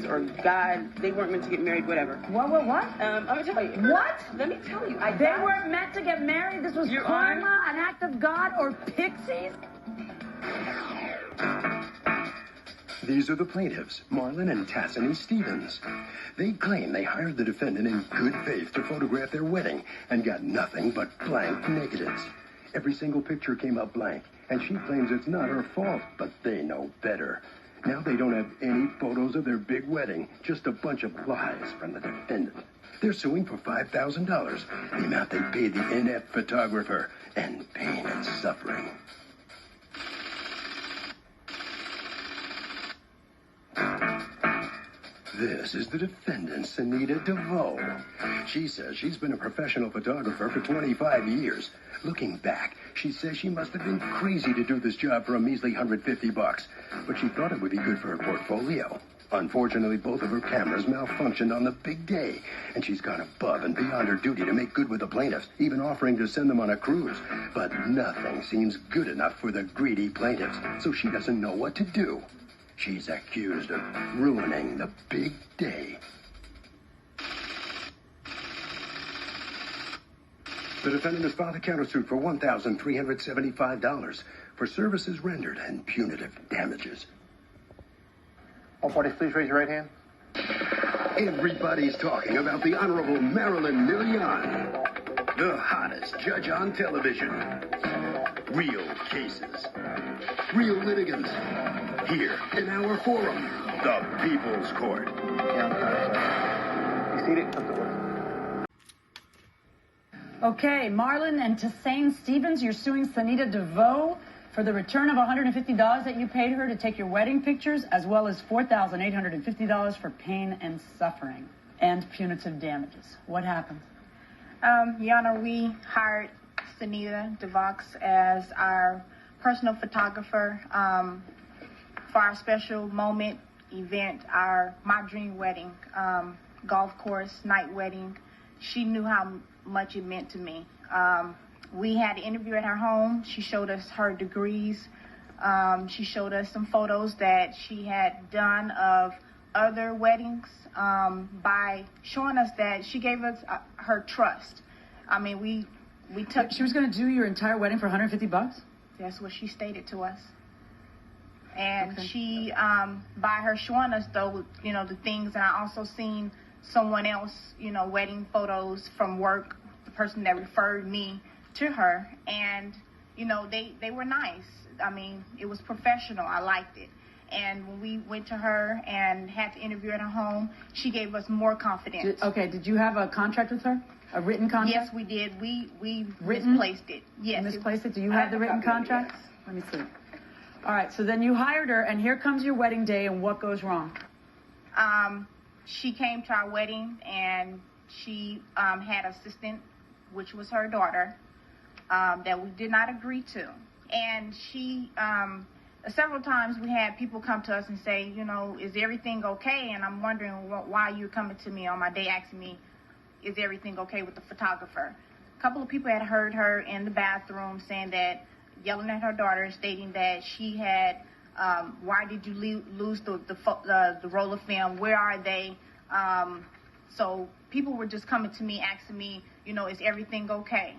or God, they weren't meant to get married, whatever. What? I'm gonna tell you. What? Let me tell you. They weren't meant to get married? This was karma, an act of God, or pixies? These are the plaintiffs, Marlon and Tassany Stevens. They claim they hired the defendant in good faith to photograph their wedding and got nothing but blank negatives. Every single picture came up blank, and she claims it's not her fault, but they know better. Now they don't have any photos of their big wedding, just a bunch of lies from the defendant. They're suing for $5,000, the amount they paid the inept photographer, and pain and suffering. This is the defendant, Sunita DeVoe. She says she's been a professional photographer for 25 years. Looking back, she says she must have been crazy to do this job for a measly $150, but she thought it would be good for her portfolio. Unfortunately, both of her cameras malfunctioned on the big day, and she's gone above and beyond her duty to make good with the plaintiffs, even offering to send them on a cruise. But nothing seems good enough for the greedy plaintiffs, so she doesn't know what to do. She's accused of ruining the big day. The defendant has filed a countersuit for $1,375 for services rendered and punitive damages. All parties, please raise your right hand. Everybody's talking about the Honorable Marlon Millian, the hottest judge on television. Real cases, real litigants. Here in our forum, the People's Court. You seated? Come to order. Okay, Marlon and Tassany Stevens, you're suing Sunita DeVoe for the return of $150 that you paid her to take your wedding pictures, as well as $4,850 for pain and suffering and punitive damages. What happened? Your Honor, we hired Sunita DeVoe as our personal photographer for our special moment event, my dream wedding, golf course, night wedding. She knew how much it meant to me. We had an interview at her home. She showed us her degrees. She showed us some photos that she had done of other weddings by showing us that she gave us her trust. I mean, we took... She was going to do your entire wedding for $150? That's what she stated to us. And okay. She, by her showing us, though, the things, and I also seen someone else, wedding photos from work, the person that referred me to her, and, they were nice. I mean, it was professional. I liked it. And when we went to her and had to interview at her home, she gave us more confidence. Did you have a contract with her? A written contract? Yes, we did. We misplaced it. Yes. You misplaced it? Do you have the written contract? Yes. Let me see. All right, so then you hired her, and here comes your wedding day, and what goes wrong? She came to our wedding, and she had an assistant, which was her daughter, that we did not agree to. And she, several times we had people come to us and say, is everything okay? And I'm wondering why you're coming to me on my day asking me, is everything okay with the photographer? A couple of people had heard her in the bathroom saying that, yelling at her daughter, stating that she had, why did you lose the roll of film? Where are they? So people were just coming to me, asking me, is everything okay?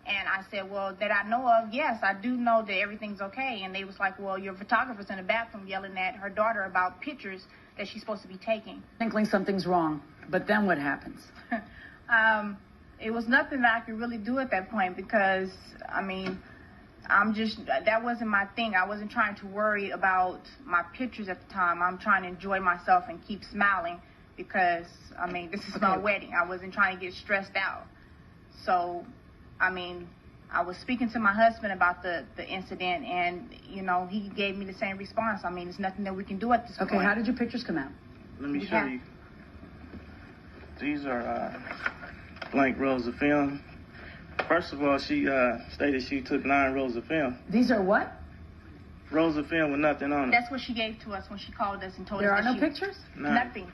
And I said, well, that I know of, yes, I do know that everything's okay. And they was like, well, your photographer's in the bathroom yelling at her daughter about pictures that she's supposed to be taking. Thinking something's wrong, but then what happens? It was nothing that I could really do at that point because, that wasn't my thing. I wasn't trying to worry about my pictures at the time. I'm trying to enjoy myself and keep smiling because, this is my wedding. I wasn't trying to get stressed out. So, I was speaking to my husband about the incident, and, he gave me the same response. There's nothing that we can do at this point. Okay, how did your pictures come out? Let me show you. These are blank rolls of film. First of all, she stated she took 9 rolls of film. These are what? Rolls of film with nothing on them. That's what she gave to us when she called us and told us. There are no pictures? No. Nothing.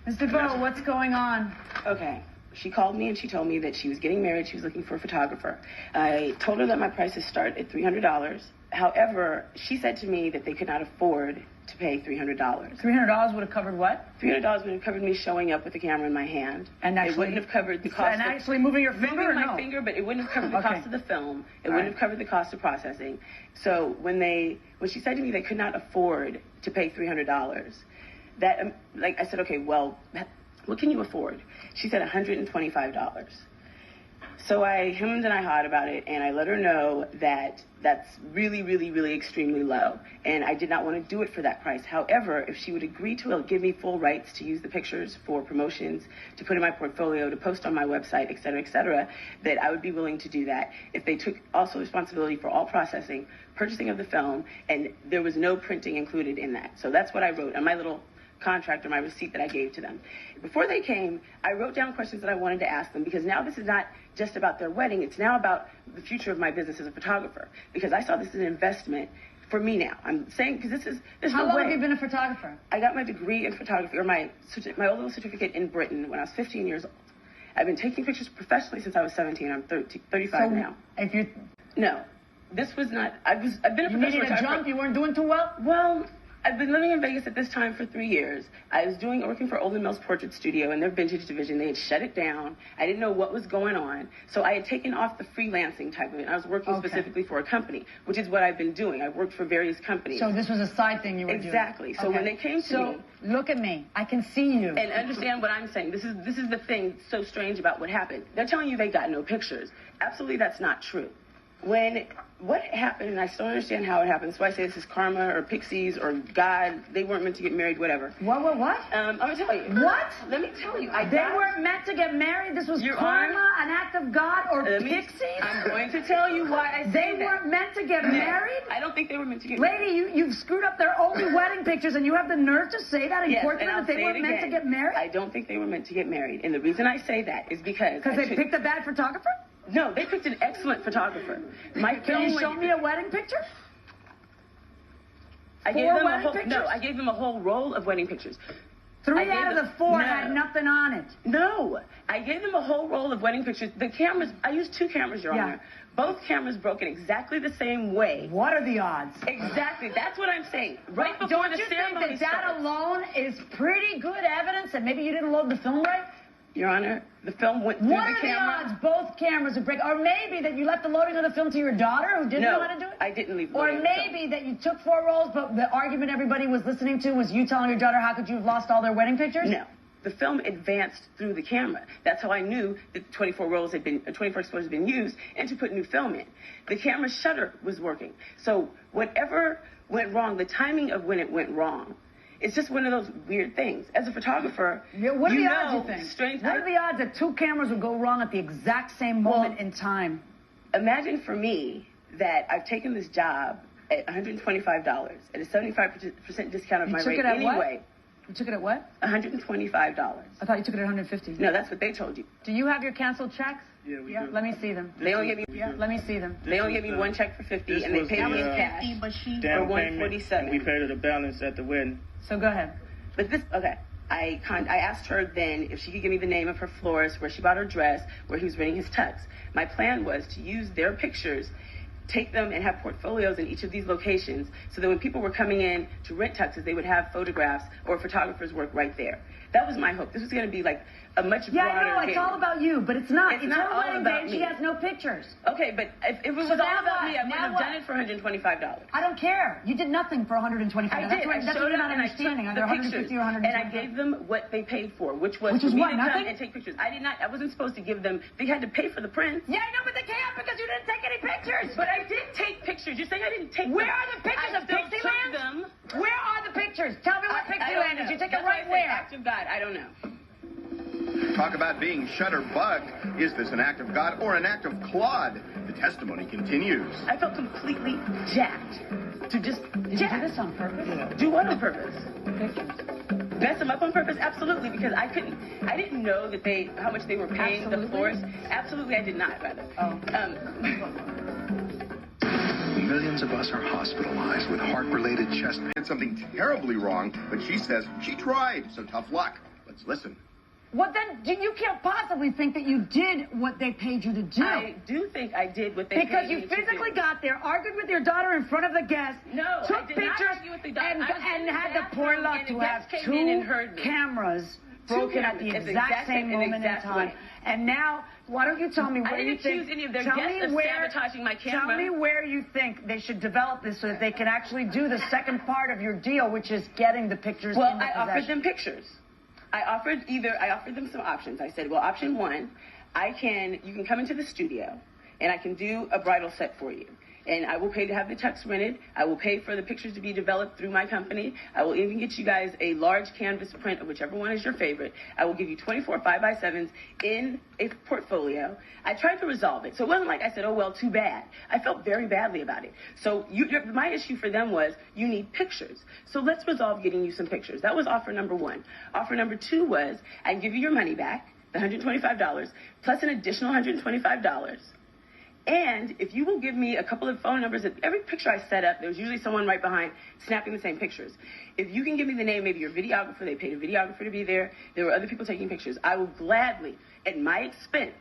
Ms. DeVoe, what's going on? Okay. She called me and she told me that she was getting married. She was looking for a photographer. I told her that my prices start at $300. However, she said to me that they could not afford to pay $300. $300 would have covered what? $300 would have covered me showing up with the camera in my hand. And actually, it wouldn't have covered the cost. And actually moving your finger, moving or my no? finger, but it wouldn't have covered the cost of the film. It wouldn't have covered the cost of processing. So when she said to me they could not afford to pay $300, that like I said, okay, well, what can you afford? She said $125. So I hemmed and I hawed about it, and I let her know that that's really, really, really extremely low, and I did not want to do it for that price. However, if she would agree to give me full rights to use the pictures for promotions, to put in my portfolio, to post on my website, et cetera, that I would be willing to do that. If they took also responsibility for all processing, purchasing of the film, and there was no printing included in that. So that's what I wrote on my little contract or my receipt that I gave to them. Before they came, I wrote down questions that I wanted to ask them, because now this is not just about their wedding, it's now about the future of my business as a photographer, because I saw this as an investment for me now. I'm saying, because there's How no long way. have you been a photographer? I got my degree in photography, or my old little certificate in Britain when I was 15 years old. I've been taking pictures professionally since I was 17. I'm 35 now. If you No, this was not, I've been a professional needed a photographer. jump, you weren't doing too well? Well, I've been living in Vegas at this time for 3 years. I was working for Olin Mills Portrait Studio in their vintage division. They had shut it down. I didn't know what was going on. So I had taken off the freelancing type of it. I was working specifically for a company, which is what I've been doing. I've worked for various companies. So this was a side thing you were doing? Exactly. So when they came to me... look at me. I can see you. And understand what I'm saying. This is the thing so strange about what happened. They're telling you they got no pictures. Absolutely, that's not true. What happened, and I still don't understand how it happened, so I say this is karma or pixies or God, they weren't meant to get married, whatever. What? I'm going to tell you. What? Let me tell you. They weren't meant to get married? This was karma, an act of God, or pixies? I'm going to tell you why I say They weren't meant to get married? I don't think they were meant to get married. Lady, you've screwed up their only wedding pictures, and you have the nerve to say that in court that they weren't meant to get married? I don't think they were meant to get married. And the reason I say that is because... Because they picked a bad photographer? No, they picked an excellent photographer. Can you show me a wedding picture? I gave them a whole roll of wedding pictures. 3 out of the 4 had nothing on it. No, I gave them a whole roll of wedding pictures. The cameras, I used 2 cameras, Your Honor. Both cameras broke in exactly the same way. What are the odds? Exactly, that's what I'm saying. Right before the ceremony starts. Don't you think that alone is pretty good evidence that maybe you didn't load the film right? Your Honor, the film went through the camera. What are the odds both cameras would break? Or maybe that you left the loading of the film to your daughter who didn't know how to do it? I didn't leave the Or loading of the film. maybe that you took 4 rolls, but the argument everybody was listening to was you telling your daughter, how could you have lost all their wedding pictures? No. The film advanced through the camera. That's how I knew that 24 exposures had been used and to put new film in. The camera shutter was working. So whatever went wrong, the timing of when it went wrong, it's just one of those weird things. As a photographer, what are the odds, you think? What are the odds that 2 cameras would go wrong at the exact same moment in time? Imagine for me that I've taken this job at $125 at a 75% discount of my rate anyway. You took it at what? $125. I thought you took it at $150. No, that's what they told you. Do you have your canceled checks? Yeah, we do. Let me see them. They only gave me. Let me see them. They only gave me 1 check for $50, and they paid me in cash for $147. We paid her the balance at the wedding. So go ahead. But I asked her then if she could give me the name of her florist, where she bought her dress, where he was renting his tux. My plan was to use their pictures, take them and have portfolios in each of these locations, so that when people were coming in to rent tuxes, they would have photographs or photographers' work right there. That was my hope. This was going to be like a much broader I know, it's all about you, but it's not. It's not all about me. She has no pictures. Okay, but if it was all about me, I wouldn't have done it for $125. I don't care. You did nothing for $125. I did. That's what you're not understanding. Are there $150 or $125? And I gave them what they paid for, which was for me to come and take pictures. I wasn't supposed to give them, they had to pay for the prints. Yeah, I know, but they can't because you didn't take any pictures. But I did take pictures. You're saying I didn't take them. Where are the pictures of Pixieland? Where are the pictures? Tell me what Pixieland is. You take it right where? Act of God. I don't know. Talk about being shutterbugged. Is this an act of God or an act of Claude? The testimony continues. I felt completely jacked. Did you do this on purpose? Do what on purpose? Pictures. Mess them up on purpose? Absolutely, because I didn't know that how much they were paying the florist. Absolutely, I did not, rather. Millions of us are hospitalized with heart-related chest pain. Did something terribly wrong, but she says she tried, so tough luck. Let's listen. Well, then you can't possibly think that you did what they paid you to do. I do think I did what they paid me to do. Because you physically got there, argued with your daughter in front of the guests, took I did pictures, not argue with the daughter. and had the poor luck to have two cameras broken at the exact same moment in time. And now, why don't you tell me where you think... I didn't accuse any of their guests of sabotaging my camera. Tell me where you think they should develop this so that they can actually do the second part of your deal, which is getting the pictures in the possession. Well, I offered them pictures. I offered them some options. I said, well, option one, you can come into the studio and I can do a bridal set for you. And I will pay to have the tux rented. I will pay for the pictures to be developed through my company. I will even get you guys a large canvas print of whichever one is your favorite. I will give you 24 5x7s in a portfolio. I tried to resolve it. So it wasn't like I said, oh, well, too bad. I felt very badly about it. So my issue for them was you need pictures. So let's resolve getting you some pictures. That was offer number one. Offer number two was I can give you your money back, the $125, plus an additional $125. And if you will give me a couple of phone numbers, every picture I set up, there was usually someone right behind snapping the same pictures. If you can give me the name, maybe your videographer, they paid a videographer to be there. There were other people taking pictures. I will gladly, at my expense,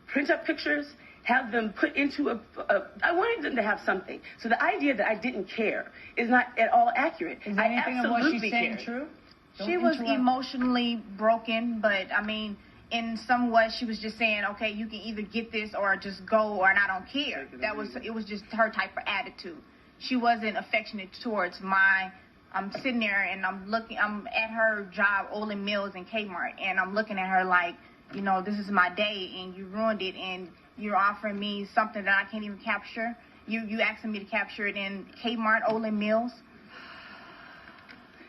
print up pictures, have them put into I wanted them to have something. So the idea that I didn't care is not at all accurate. Is anything of what she's saying true? She was emotionally broken, but I mean, in some way she was just saying, okay, you can either get this or just go, or I don't care. It was just her type of attitude. She wasn't affectionate towards I'm sitting there and I'm at her job, Olin Mills and Kmart, and I'm looking at her like, you know, this is my day and you ruined it, and you're offering me something that I can't even capture. You asking me to capture it in Kmart, Olin Mills.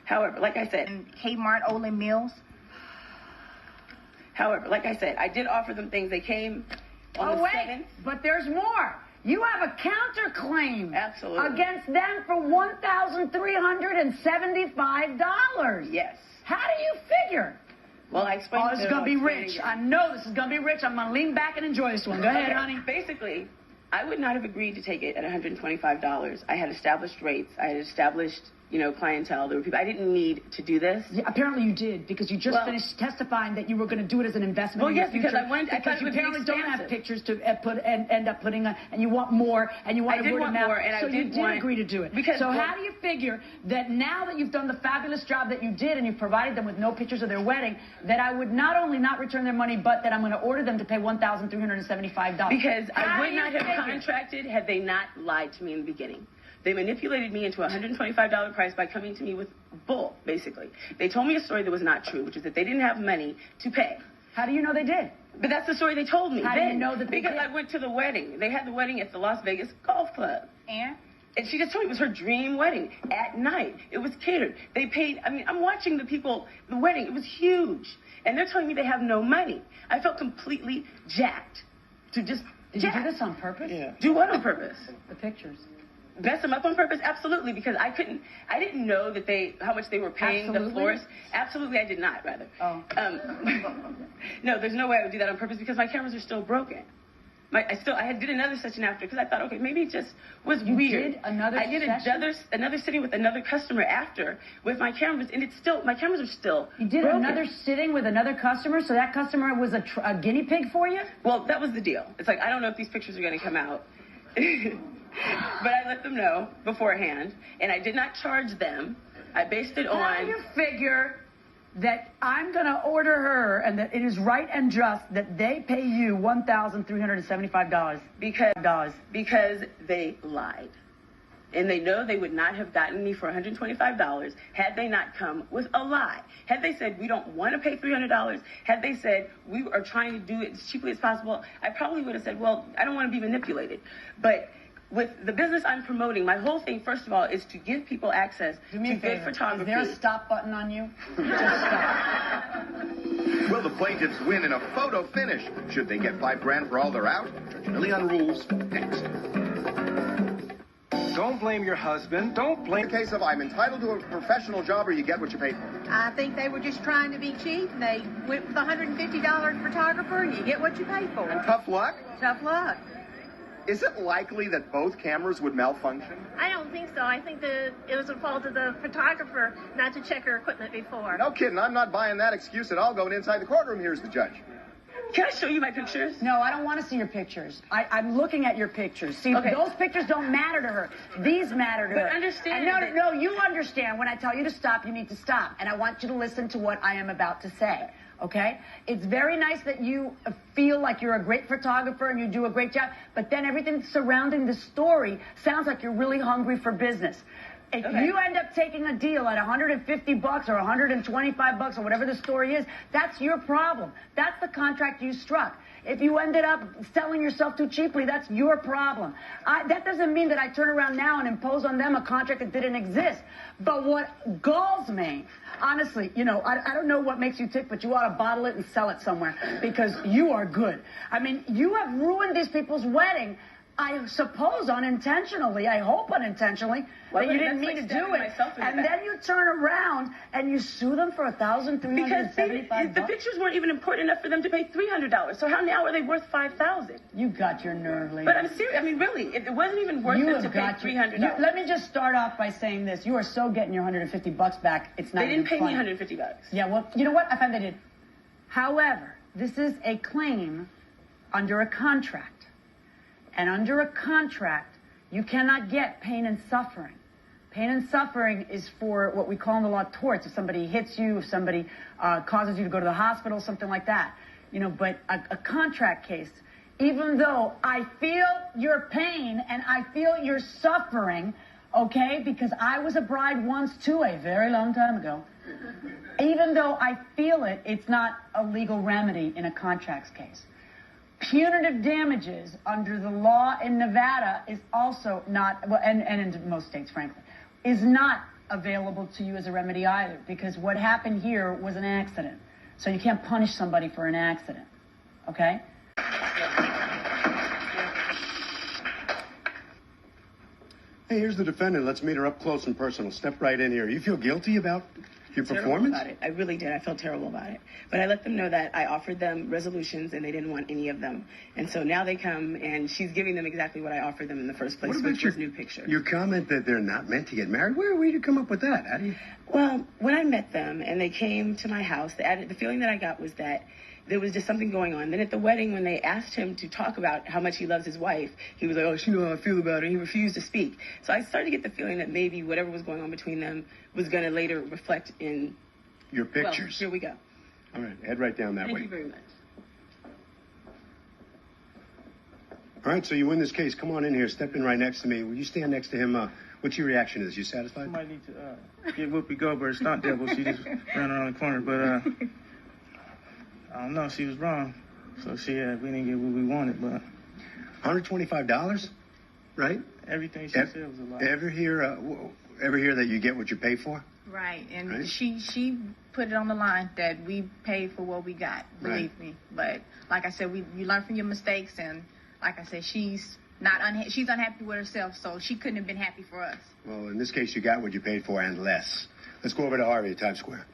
However, like I said, in Kmart, Olin Mills. However, like I said, I did offer them things. They came on the 7th. But there's more. You have a counterclaim against them for $1,375. Yes. How do you figure? Well, I explained. Oh, this is going to be rich. I know this is going to be rich. I'm going to lean back and enjoy this one. Go ahead, honey. Basically, I would not have agreed to take it at $125. I had established rates. I had established, clientele. There were people. I didn't need to do this. Yeah, apparently you did, because you just finished testifying that you were going to do it as an investment. Well, in yes, your future, because I thought you apparently don't have pictures to put and end up putting on, and you want more, and you want word of mouth. More, and so you did agree to do it. How do you figure that now that you've done the fabulous job that you did, and you've provided them with no pictures of their wedding, that I would not only not return their money, but that I'm going to order them to pay $1,375? Because I would not have contracted had they not lied to me in the beginning. They manipulated me into a $125 price by coming to me with bull, basically. They told me a story that was not true, which is that they didn't have money to pay. How do you know they did? But that's the story they told me. How do you know that they did? Because I went to the wedding. They had the wedding at the Las Vegas Golf Club. And she just told me it was her dream wedding at night. It was catered. They paid, I'm watching the wedding. It was huge. And they're telling me they have no money. I felt completely jacked. Did you do this on purpose? Yeah. Do what on purpose? The pictures. Mess them up on purpose? Absolutely, because I didn't know that how much they were paying the florist. Absolutely, I did not, rather. Oh. No, there's no way I would do that on purpose, because my cameras are still broken. I did another session after, because I thought, okay, maybe it just was weird. I did another sitting with another customer after with my cameras, and my cameras are still You did broken. Another sitting with another customer, so that customer was a guinea pig for you? Well, that was the deal. It's like, I don't know if these pictures are going to come out. But I let them know beforehand, and I did not charge them. I based it on... How do you figure that I'm going to order her, and that it is right and just that they pay you $1,375? Because they lied. And they know they would not have gotten me for $125 had they not come with a lie. Had they said, we don't want to pay $300, had they said, we are trying to do it as cheaply as possible, I probably would have said, well, I don't want to be manipulated. But with the business I'm promoting, my whole thing, first of all, is to give people access to good photography. Is there a stop button on you? Just stop. Will the plaintiffs win in a photo finish? Should they get $5,000 for all they're out? Judge Millie on Rules, next. Don't blame your husband. Don't blame... In the case of I'm entitled to a professional job or you get what you pay for. I think they were just trying to be cheap. They went with $150 photographer and you get what you pay for. And tough luck? Tough luck. Is it likely that both cameras would malfunction? I don't think so. I think that it was a fault of the photographer not to check her equipment before. No kidding. I'm not buying that excuse at all. Going inside the courtroom, here's the judge. Can I show you my pictures? No, I don't want to see your pictures. I'm looking at your pictures. See, Okay. those pictures don't matter to her. These matter to her. But understand And no, you understand. When I tell you to stop, you need to stop. And I want you to listen to what I am about to say. Okay? It's very nice that you feel like you're a great photographer and you do a great job, but then everything surrounding the story sounds like you're really hungry for business. If you end up taking a deal at $150 or $125 or whatever the story is, that's your problem. That's the contract you struck. If you ended up selling yourself too cheaply, that's your problem. That doesn't mean that I turn around now and impose on them a contract that didn't exist. But what galls me, honestly, you know, I don't know what makes you tick, but you ought to bottle it and sell it somewhere because you are good. I mean, you have ruined these people's wedding. I suppose unintentionally, I hope unintentionally, that you didn't mean to do it. And then you turn around and you sue them for $1,375. Because the pictures weren't even important enough for them to pay $300. So how now are they worth $5,000? You got your nerve, lady. But I'm serious. I mean, really, it wasn't even worth them to pay $300. Let me just start off by saying this. You are so getting your $150 back. It's not They didn't pay funny. me $150. Yeah, well, you know what? I find they did. However, this is a claim under a contract. And under a contract, you cannot get pain and suffering. Pain and suffering is for what we call in the law torts. If somebody hits you, if somebody causes you to go to the hospital, something like that. You know, but a contract case, even though I feel your pain and I feel your suffering, okay, because I was a bride once too, a very long time ago. Even though I feel it, it's not a legal remedy in a contracts case. Punitive damages under the law in Nevada is also not, well, and in most states, frankly, is not available to you as a remedy either, because what happened here was an accident. So you can't punish somebody for an accident, okay? Hey, here's the defendant. Let's meet her up close and personal. Step right in here. You feel guilty about your performance? About it. I really did. I felt terrible about it. But I let them know that I offered them resolutions and they didn't want any of them. And so now they come and she's giving them exactly what I offered them in the first place, which was new pictures. Your comment that they're not meant to get married? Where did you come up with that? How do you... Well, when I met them and they came to my house, the feeling that I got was that there was just something going on. Then at the wedding, when they asked him to talk about how much he loves his wife, he was like, oh, she knows how I feel about her. He refused to speak. So I started to get the feeling that maybe whatever was going on between them was going to later reflect in your pictures. Well, here we go. All right, head right down that way. Thank you very much. All right, so you win this case. Come on in here. Step in right next to me. Will you stand next to him? What's your reaction to this? You satisfied? Somebody need to get Whoopi Goldberg, stunt devil. She just ran around the corner, but I don't know. She was wrong. So we didn't get what we wanted, but $125, right? Everything she said was a lie. Ever hear that you get what you pay for? Right, and Right? she put it on the line that we paid for what we got, believe me. But like I said, you learn from your mistakes, and like I said, she's unhappy with herself, so she couldn't have been happy for us. Well, in this case, you got what you paid for and less. Let's go over to Harvey at Times Square.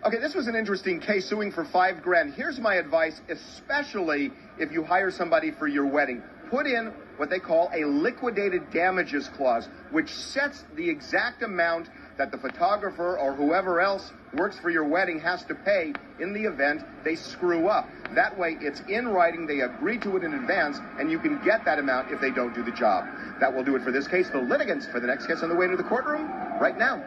Okay, this was an interesting case, suing for $5,000. Here's my advice, especially if you hire somebody for your wedding. Put in what they call a liquidated damages clause, which sets the exact amount that the photographer or whoever else works for your wedding has to pay in the event they screw up. That way, it's in writing, they agree to it in advance, and you can get that amount if they don't do the job. That will do it for this case. The litigants for the next case on the way to the courtroom right now.